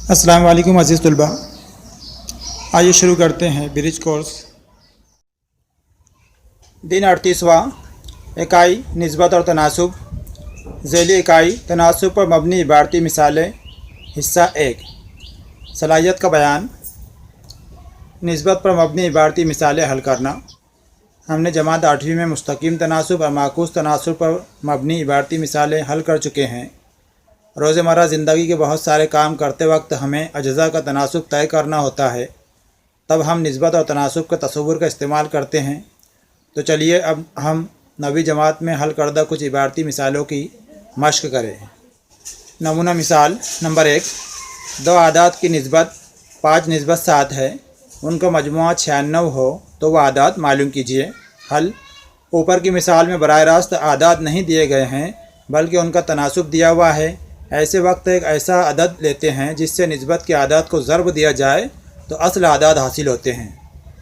अस्सलाम वालेकुम अज़ीज़ तलबा। आइए शुरू करते हैं ब्रिज कोर्स। दिन 38वां, इकाई निस्बत और तनासुब। ज़ैली इकाई तनासुब पर मबनी इबारती मिसालें। हिस्सा 1, सलाहियत का बयान। निस्बत पर मबनी इबारती मिसालें हल करना। हमने जमात 8वीं में मुस्तकीम तनासुब और माकूस तनासुब पर मबनी इबारती मिसालें हल कर चुके हैं। रोज़मर्रा ज़िंदगी के बहुत सारे काम करते वक्त हमें अज्ज़ा का तनासुब तय करना होता है, तब हम निस्बत और तनासुब के तसव्वुर का इस्तेमाल करते हैं। तो चलिए अब हम नवी जमात में हल करदा कुछ इबारती मिसालों की मश्क करें। नमूना मिसाल नंबर 1, दो आदात की निस्बत 5 निस्बत 7 है, उनका मजमुआ 96 हो तो वह आदात मालूम कीजिए। हल। ऊपर की मिसाल में बराह रास्त आदात नहीं दिए गए हैं बल्कि उनका तनासुब दिया हुआ है। ऐसे वक्त एक ऐसा अदद लेते हैं जिससे निस्बत की आदात को ज़र्ब दिया जाए तो असल आदात हासिल होते हैं।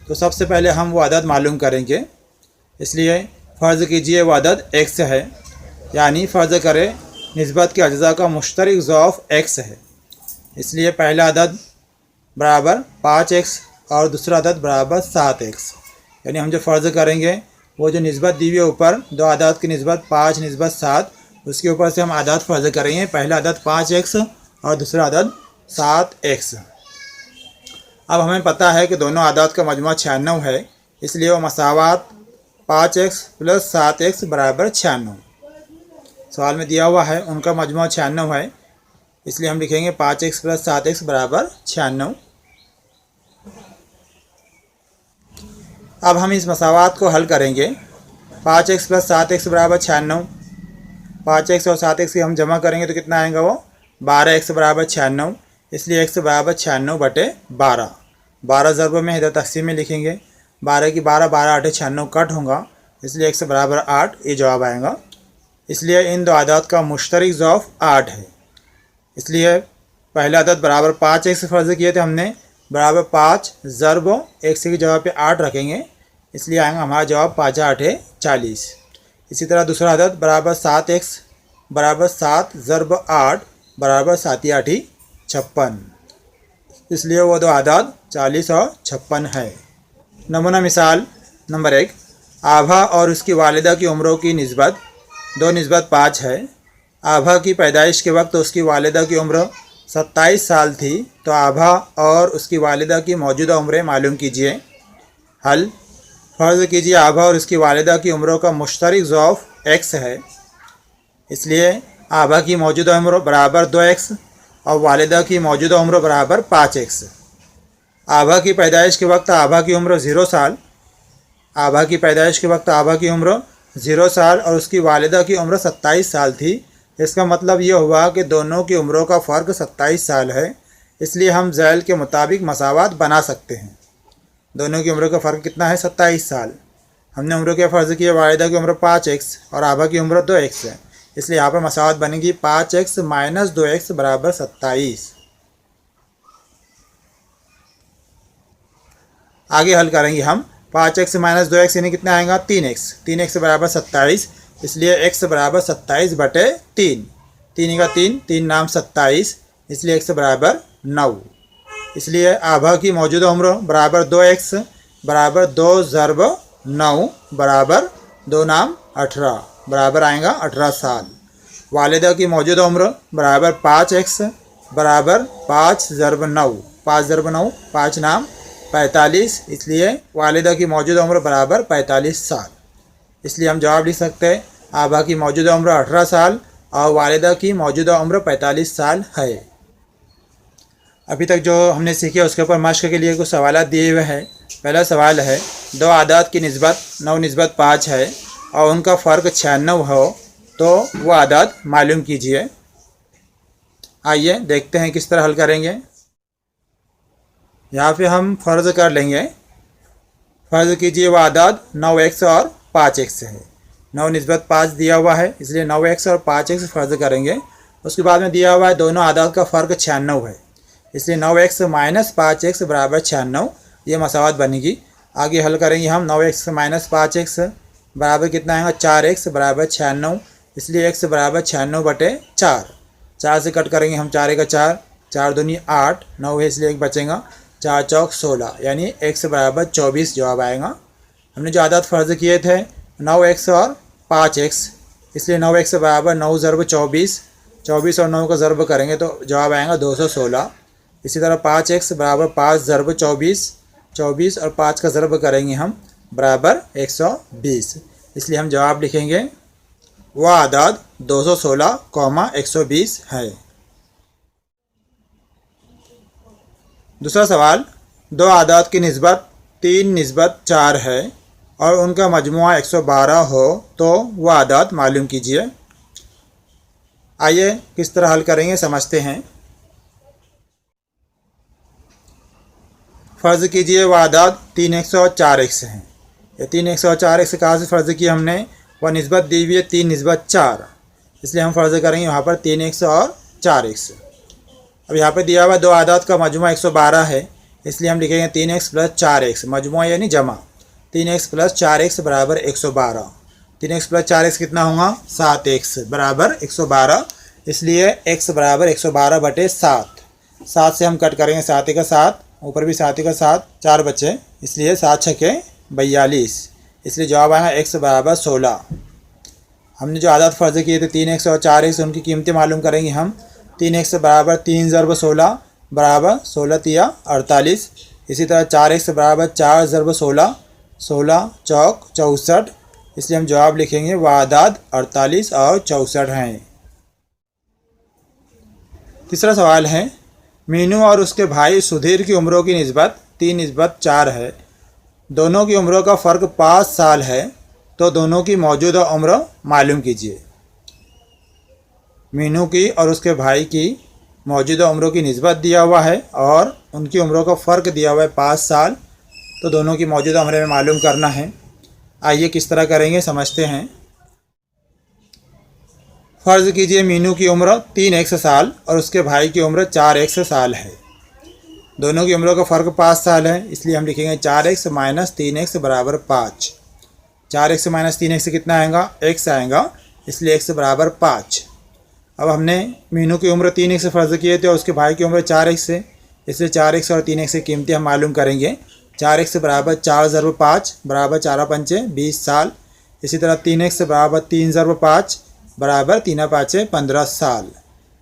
तो सबसे पहले हम वो अदद मालूम करेंगे, इसलिए फ़र्ज़ कीजिए वो अदद x है, यानी फ़र्ज़ करें निस्बत के अज्ज़ा का मुश्तरक ज़ौफ़ x है। इसलिए पहला अदद बराबर 5x और दूसरा अदद बराबर 7x। यानी हम जो फ़र्ज़ करेंगे वो जो निस्बत दी हुई है ऊपर दो आदात की निस्बत 5 निस्बत 7, उसके ऊपर से हम आदात फ़र्ज़ करेंगे। पहला अदद 5x और दूसरा अदद 7x। अब हमें पता है कि दोनों आदात का मजमुआ 96 है, इसलिए वो मसावात 5x + 7x बराबर 96। सवाल में दिया हुआ है उनका मजमुआ 96 है, इसलिए हम लिखेंगे 5x + 7x बराबर 96। अब हम इस मसावात को हल करेंगे। 5x + 7x बराबर 96, 5x और 7x की हम जमा करेंगे तो कितना आएगा वो 12x बराबर 96। इसलिए x बराबर 96/12। 12 ज़रब में इधर तक़सीम में लिखेंगे। 12 की 12, 12 8 96 कट होगा, इसलिए x बराबर 8 ये जवाब आएगा। इसलिए इन दो आदात का मुश्तरक ज़ौफ़ 8 है। इसलिए पहला अदद बराबर 5x फ़र्ज़ किए थे हमने, बराबर 5 ज़रब x की जगह पे 8 रखेंगे, इसलिए आएगा हमारा जवाब 5 8 40। इसी तरह दूसरा अदद बराबर 7x बराबर 7 ज़रब 8 बराबर 7 8 56। इसलिए वो दो आदात 40 और 56 है। नमूना मिसाल नंबर 1, आभा और उसकी वालिदा की उम्रों की निस्बत 2 निस्बत 5 है। आभा की पैदाइश के वक्त उसकी वालिदा की उम्र 27 साल थी, तो आभा और उसकी वालिदा की मौजूदा उम्रें मालूम कीजिए। हल। फ़र्ज़ कीजिए आभा और उसकी वालिदा की उम्रों का मुश्तरक ज़ौफ़ x है, इसलिए आभा की मौजूदा उम्र बराबर 2x और वालिदा की मौजूदा उम्र बराबर 5x। आभा की पैदाइश के वक्त आभा की उम्र 0 साल, आभा की पैदाइश के वक्त आभा की उम्र 0 साल और उसकी वालिदा की उम्र 27 साल थी। इसका मतलब ये हुआ कि दोनों की उम्रों का फ़र्क 27 साल है, इसलिए हम ज़ैल के मुताबिक मसावात बना सकते हैं। दोनों की उम्र का फ़र्क कितना है 27 साल। हमने उम्र के फ़र्ज़ किए, वालिदा की उम्र 5x और आभा की उम्र 2x है, इसलिए यहाँ पर मसावत बनेगी 5x - 2x बराबर 27। आगे हल करेंगे हम। 5x - 2x यानी कितना आएगा 3x। 3x बराबर 27, इसलिए x बराबर 27/3। 3 का 3, 3 नाम 27, इसलिए x बराबर 9। इसलिए आभा की मौजूदा उम्र बराबर 2x बराबर 2 ज़रब 9 बराबर 2 नाम 18 बराबर आएगा 18 साल। वालिदा की मौजूदा उम्र बराबर 5x बराबर 5 ज़रब 9, 5 ज़रब 9 5 नाम 45, इसलिए वालिदा की मौजूदा उम्र बराबर 45 साल। इसलिए हम जवाब लिख सकते हैं आभा की मौजूदा उम्र 18 साल और वालिदा की मौजूदा उम्र 45 साल है। अभी तक जो हमने सीखे उसके ऊपर मश्क के लिए कुछ सवाल दिए हुए हैं। पहला सवाल है, दो आदात की निस्बत 9 निस्बत 5 है और उनका फ़र्क 96 हो तो वो आदात मालूम कीजिए। आइए देखते हैं किस तरह हल करेंगे। यहाँ पे हम फ़र्ज़ कर लेंगे। फ़र्ज़ कीजिए वो आदात 9x और 5x है। 9 निस्बत 5 दिया हुआ है, इसलिए 9x और 5x फ़र्ज़ करेंगे। उसके बाद में दिया हुआ है दोनों आदात का फ़र्क 96 है, इसलिए 9x - 5x बराबर 96, ये मसावत बनेगी। आगे हल करेंगे हम। 9x - 5x बराबर कितना आएगा 4x बराबर 96, इसलिए x बराबर 96/4। 4 से कट करेंगे हम, 4 का 4, 4 दूनी 8, 9 है इसलिए 1 बचेगा, 4 चौक 16, यानी x बराबर 24 जवाब आएगा। हमने जो आदत फ़र्ज़ किए थे 9x और 5x, इसलिए 9x बराबर 9 ज़रब 24, 24 और 9 का ज़रब करेंगे तो जवाब आएगा 216। इसी तरह 5x बराबर 5 ज़रब 24, 24 और 5 का ज़रब करेंगे हम बराबर 120, इसलिए हम जवाब लिखेंगे वह आदाद 216, 120 है। दूसरा सवाल, दो आदाद की निस्बत 3:4 है और उनका मजमुआ 112 हो तो वह आदाद मालूम कीजिए। आइए किस तरह हल करेंगे समझते हैं। फ़र्ज़ कीजिए वह आदाद 3x और 4x हैं। ये 3x और 4x कहाँ से फ़र्ज़ किया हमने, वह निस्बत दी हुई है 3:4, इसलिए हम फ़र्ज़ करेंगे यहाँ पर 3x और 4x। अब यहाँ पर दिया हुआ दो आदाद का मजमुआ 112 है, इसलिए हम लिखेंगे 3x + 4x, मजमुआ यानी जमा, 3x + 4x बराबर 112। 3x + 4x कितना होगा, 7x बराबर 112, इसलिए x बराबर 112/7। 7 से हम कट करेंगे 7 का 7, ऊपर भी 7 का 7, 4 बचे, इसलिए 7 छके 42, इसलिए जवाब आएगा x बराबर 16। हमने जो आदत फ़र्ज़ किए थे 3x और 4x, उनकी कीमतें मालूम करेंगे हम। 3x बराबर 3 ज़रब 16 बराबर 16 तिया 48, इसी तरह 4x बराबर 4 ज़रब 16, 16 चौक 64, इसलिए हम जवाब लिखेंगे वह आदाद 48 और 64 हैं। तीसरा सवाल है, मीनू और उसके भाई सुधीर की उम्रों की निस्बत 3:4 है। दोनों की उम्रों का फ़र्क 5 साल है, तो दोनों की मौजूदा उम्र मालूम कीजिए। मीनू की और उसके भाई की मौजूदा उम्रों की निस्बत दिया हुआ है और उनकी उम्रों का फ़र्क दिया हुआ है 5 साल, तो दोनों की मौजूदा उम्र में मालूम करना है। आइए किस तरह करेंगे समझते हैं। फ़र्ज़ कीजिए मीनू की उम्र 3x साल और उसके भाई की उम्र 4x साल है। दोनों की उम्रों का फ़र्क 5 साल है, इसलिए हम लिखेंगे 4x - 3x बराबर 5। 4x - 3x कितना आएगा, x आएगा, इसलिए x बराबर 5। अब हमने मीनू की उम्र 3x फ़र्ज़ किए थे और उसके भाई की उम्र 4x से, इसलिए 4x और 3x की कीमतें हम मालूम करेंगे। 4x बराबर 4 ज़रब 5 बराबर 4 पंचे 20 साल, इसी तरह 3x बराबर 3 ज़रब 5 बराबर 3 पाँचे 15 साल,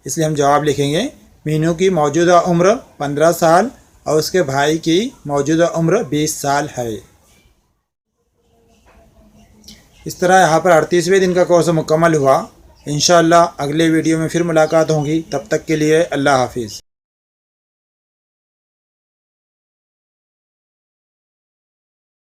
इसलिए हम जवाब लिखेंगे मीनू की मौजूदा उम्र 15 साल और उसके भाई की मौजूदा उम्र 20 साल है। इस तरह यहाँ पर 38वें दिन का कोर्स मुकम्मल हुआ। इंशाअल्लाह अगले वीडियो में फिर मुलाकात होगी, तब तक के लिए अल्लाह हाफिज़।